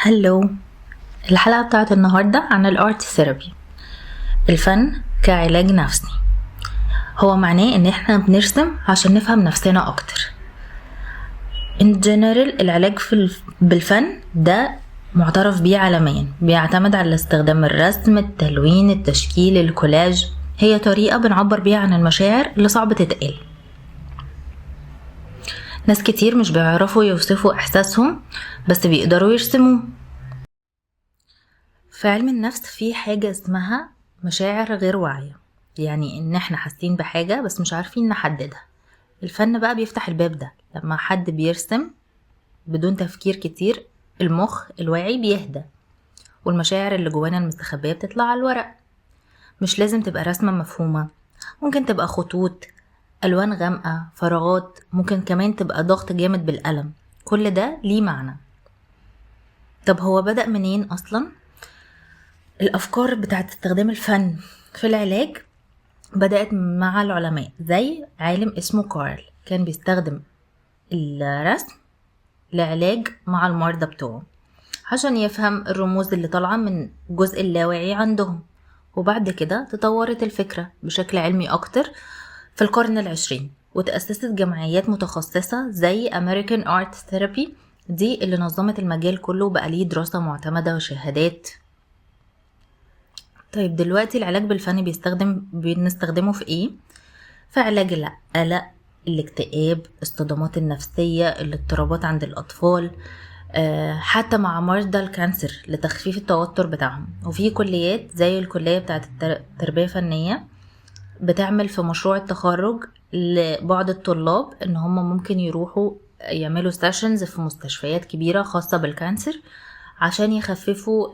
هلو. الحلقة بتاعت النهاردة عن الارت ثيرابي، الفن كعلاج نفسي. هو معناه ان احنا بنرسم عشان نفهم نفسنا اكتر. in general العلاج بالفن ده معترف بيه عالميا، بيعتمد على استخدام الرسم، التلوين، التشكيل، الكولاج. هي طريقة بنعبر بيها عن المشاعر اللي صعب تتقال. ناس كتير مش بيعرفوا يوصفوا احساسهم بس بيقدروا يرسموه. في علم النفس في حاجة اسمها مشاعر غير واعية، يعني ان احنا حاسين بحاجة بس مش عارفين نحددها. الفن بقى بيفتح الباب ده. لما حد بيرسم بدون تفكير كتير، المخ الواعي بيهدى والمشاعر اللي جوانا المستخبية بتطلع على الورق. مش لازم تبقى رسمة مفهومة، ممكن تبقى خطوط، ألوان غامقة، فراغات، ممكن كمان تبقى ضغط جامد بالقلم. كل ده ليه معنى. طب هو بدأ منين أصلا؟ الأفكار بتاعت استخدام الفن في العلاج بدأت مع العلماء، زي عالم اسمه كارل كان بيستخدم الرسم لعلاج مع المرضى بتوعه عشان يفهم الرموز اللي طالعة من الجزء اللاواعي عندهم. وبعد كده تطورت الفكرة بشكل علمي أكتر في القرن العشرين، وتأسست جمعيات متخصصة زي American Art Therapy، دي اللي نظمت المجال كله بقى ليه دراسة معتمدة وشهادات. طيب دلوقتي العلاج بالفن بنستخدمه في ايه؟ في علاج القلق، الاكتئاب، الصدمات النفسية، الاضطرابات عند الأطفال، حتى مع مرضى الكانسر لتخفيف التوتر بتاعهم. وفي كليات زي الكلية بتاعت التربية الفنية بتعمل في مشروع التخرج لبعض الطلاب ان هم ممكن يروحوا يعملوا سيشنز في مستشفيات كبيرة خاصة بالكانسر عشان يخففوا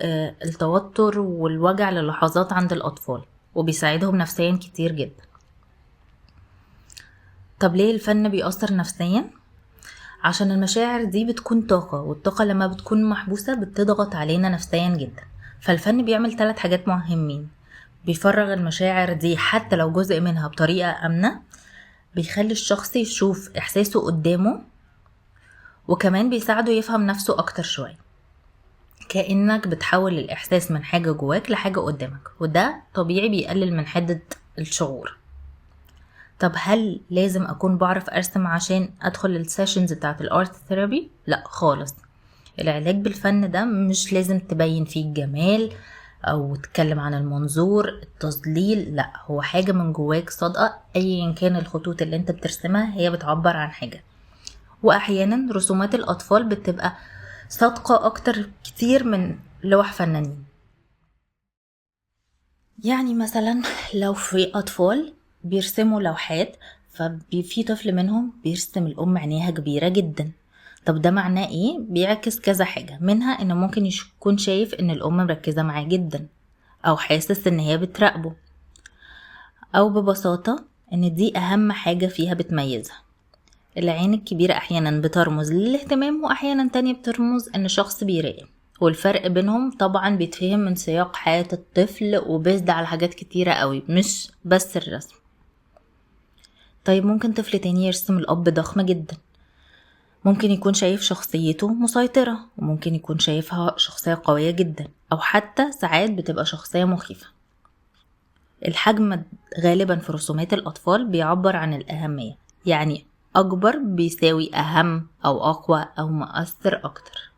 التوتر والوجع للحظات عند الأطفال، وبيساعدهم نفسيا كتير جدا. طب ليه الفن بيأثر نفسيا؟ عشان المشاعر دي بتكون طاقة، والطاقة لما بتكون محبوسة بتضغط علينا نفسيا جدا. فالفن بيعمل 3 حاجات مهمين: بيفرغ المشاعر دي حتى لو جزء منها بطريقة آمنة، بيخلي الشخص يشوف إحساسه قدامه، وكمان بيساعده يفهم نفسه أكتر شوية، كأنك بتحول الإحساس من حاجة جواك لحاجة قدامك، وده طبيعي بيقلل من حدة الشعور. طب هل لازم أكون بعرف أرسم عشان أدخل السيشنز بتاعت الارت ثيرابي؟ لا خالص. العلاج بالفن ده مش لازم تبين فيه الجمال أو تتكلم عن المنظور التظليل، لا، هو حاجة من جواك صادقة. أيا كان الخطوط اللي انت بترسمها هي بتعبر عن حاجة. وأحيانا رسومات الأطفال بتبقى صادقة أكتر كتير من لوح فنانين. يعني مثلا لو في أطفال بيرسموا لوحات، ففي طفل منهم بيرسم الأم عينيها كبيرة جدا. طب ده معناه ايه؟ بيعكس كذا حاجة، منها انه ممكن يكون شايف ان الأم مركزة معاه جدا، أو حاسس ان هي بتراقبه، أو ببساطة ان دي أهم حاجة فيها بتميزها. العين الكبيرة أحيانا بترمز للاهتمام، وأحيانا تانية بترمز ان شخص بيراقب، والفرق بينهم طبعا بيتفهم من سياق حياة الطفل وبيزد على حاجات كتيرة قوي، مش بس الرسم. طيب ممكن طفل تاني يرسم الأب ضخم جدا، ممكن يكون شايف شخصيته مسيطرة، وممكن يكون شايفها شخصية قوية جدا، أو حتى ساعات بتبقى شخصية مخيفة. الحجم غالبا في رسومات الأطفال بيعبر عن الأهمية، يعني أكبر بيساوي أهم أو أقوى أو مؤثر أكتر.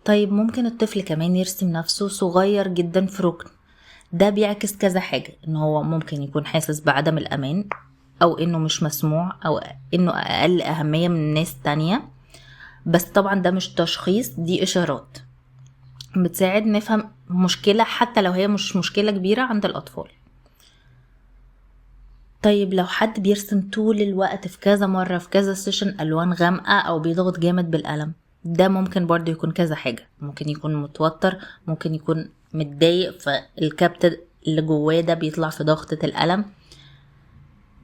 طيب ممكن الطفل كمان يرسم نفسه صغير جدا في ركن، ده بيعكس كذا حاجة، إنه هو ممكن يكون حاسس بعدم الأمان، أو إنه مش مسموع، أو إنه أقل أهمية من ناس تانية. بس طبعا ده مش تشخيص، دي إشارات بتساعد نفهم مشكلة حتى لو هي مش مشكلة كبيرة عند الأطفال. طيب لو حد بيرسم طول الوقت في كذا مرة في كذا سيشن ألوان غامقة، أو بيضغط جامد بالقلم، ده ممكن برضو يكون كذا حاجة. ممكن يكون متوتر، ممكن يكون متضايق، فالكبت اللي جواه ده بيطلع في ضغطة القلم.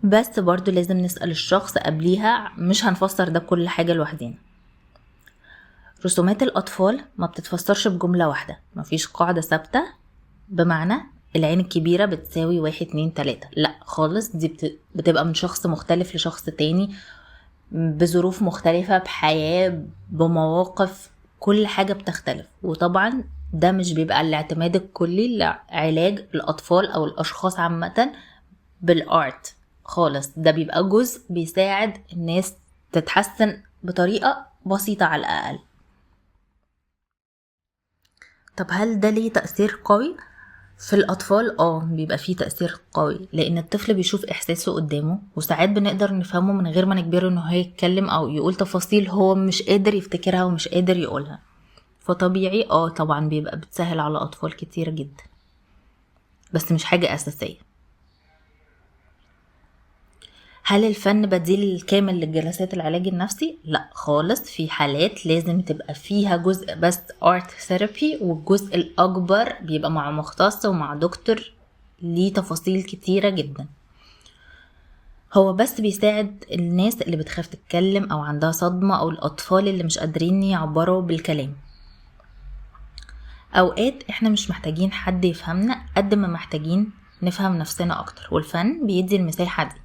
بس برضو لازم نسأل الشخص قبليها، مش هنفسر ده كل حاجة لوحدين. رسومات الأطفال ما بتتفسرش بجملة واحدة، مفيش قاعدة ثابتة بمعنى العين الكبيرة بتساوي 1 2 3، لا خالص. دي بتبقى من شخص مختلف لشخص تاني، بظروف مختلفة، بحياة، بمواقف كل حاجة بتختلف. وطبعا ده مش بيبقى الاعتماد الكلي لعلاج الأطفال أو الأشخاص عامة بالارت خالص، ده بيبقى جزء بيساعد الناس تتحسن بطريقة بسيطة على الأقل. طب هل ده ليه تأثير قوي؟ في الأطفال بيبقى فيه تأثير قوي، لأن الطفل بيشوف إحساسه قدامه، وساعات بنقدر نفهمه من غير ما نجبره إنه يتكلم أو يقول تفاصيل هو مش قادر يفتكرها ومش قادر يقولها. فطبيعي طبعا بيبقى بتسهل على أطفال كتير جدا، بس مش حاجة أساسية. هل الفن بديل كامل للجلسات العلاج النفسي؟ لا خالص، في حالات لازم تبقى فيها جزء بس ارت ثيرابي، والجزء الاكبر بيبقى مع مختص ومع دكتور ليه تفاصيل كتيرة جدا. هو بس بيساعد الناس اللي بتخاف تتكلم او عندها صدمة او الاطفال اللي مش قادرين يعبروا بالكلام. اوقات احنا مش محتاجين حد يفهمنا قد ما محتاجين نفهم نفسنا اكتر، والفن بيدي المساحة دي.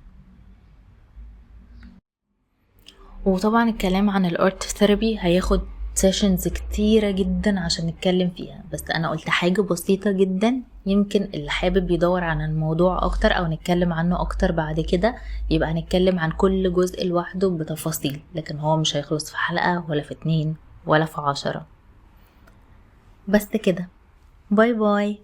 وطبعا الكلام عن الارت ثيرابي هياخد سيشنز كتيرة جدا عشان نتكلم فيها، بس انا قلت حاجة بسيطة جدا، يمكن اللي حابب يدور عن الموضوع اكتر او نتكلم عنه اكتر بعد كده يبقى هنتكلم عن كل جزء لوحده بتفاصيل، لكن هو مش هيخلص في حلقة ولا في 2 ولا في 10. بس كده، باي باي.